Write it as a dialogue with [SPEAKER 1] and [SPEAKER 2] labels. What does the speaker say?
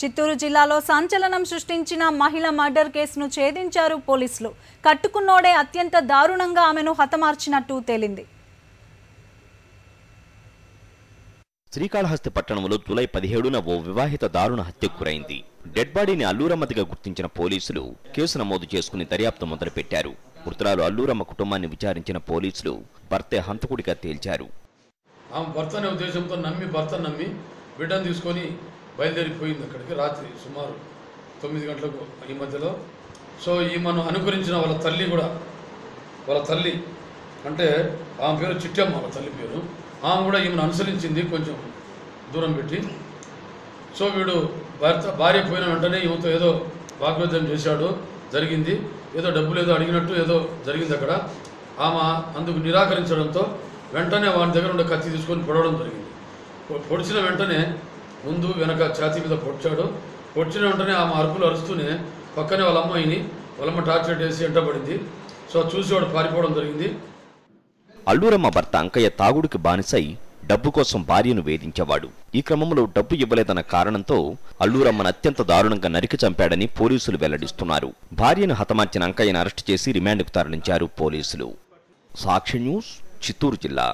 [SPEAKER 1] చిత్తూరు జిల్లాలో సంచలనం సృష్టించిన మహిళ మర్డర్ కేసును ఛేదించారు పోలీసులు. కట్టుకున్నోడే అత్యంత దారుణంగా ఆమెను హతమార్చినట్టు తేలింది.
[SPEAKER 2] శ్రీకాళహస్తి పట్టణంలో జూలై 17న ఓ వివాహిత దారుణ హత్యకు గురైంది. డెడ్ బాడీని అల్లూరమ్మదిగా గుర్తించిన పోలీసులు కేసు నమోదు చేసుకుని దర్యాప్తు మొదలుపెట్టారు. మృతురాలు అల్లూరమ్మ కుటుంబాన్ని విచారించిన పోలీసులు భర్తే హంతకుడిగా తేల్చారు.
[SPEAKER 3] ఆమె భర్త అనే ఉద్దేశంతో భర్తను నమ్మి బిడ్డను తీసుకొని బయలుదేరిపోయింది అక్కడికి రాత్రి సుమారు 9 గంటలకు ఈ మధ్యలో. సో ఈమెను అనుకరించిన వాళ్ళ తల్లి అంటే ఆమె పేరు చిట్టమ్మ, వాళ్ళ తల్లి పేరు. ఆమె కూడా ఈమెను అనుసరించింది కొంచెం దూరం పెట్టి. సో వీడు భార్య పోయిన వెంటనే ఈమెతో ఏదో వాగ్వాదం చేశాడు, జరిగింది. ఏదో డబ్బులు ఏదో అడిగినట్టు ఏదో జరిగింది అక్కడ. ఆమె అందుకు నిరాకరించడంతో వెంటనే వాడి దగ్గర ఉండే కత్తి తీసుకొని పొడవడం జరిగింది. పొడిచిన వెంటనే ముందు వెనక ఛాతీ మీద పొడిచిన వెంటనే ఆమె అరుపులు అరుస్తూనే పక్కనే వాళ్ళ అమ్మ టార్చర్ చేసి వెంటబడింది. సో చూసి వాడు పారిపోవడం జరిగింది.
[SPEAKER 2] అల్లూరమ్మ భర్త అంకయ్య తాగుడికి బానిసై డబ్బు కోసం భార్యను వేధించేవాడు. ఈ క్రమంలో డబ్బు ఇవ్వలేదన్న కారణంతో అల్లూరమ్మను అత్యంత దారుణంగా నరికి చంపాడని పోలీసులు వెల్లడిస్తున్నారు. భార్యను హతమార్చిన అంకయ్యను అరెస్టు చేసి రిమాండ్కు తరలించారు పోలీసులు. సాక్షి న్యూస్, చిత్తూరు జిల్లా.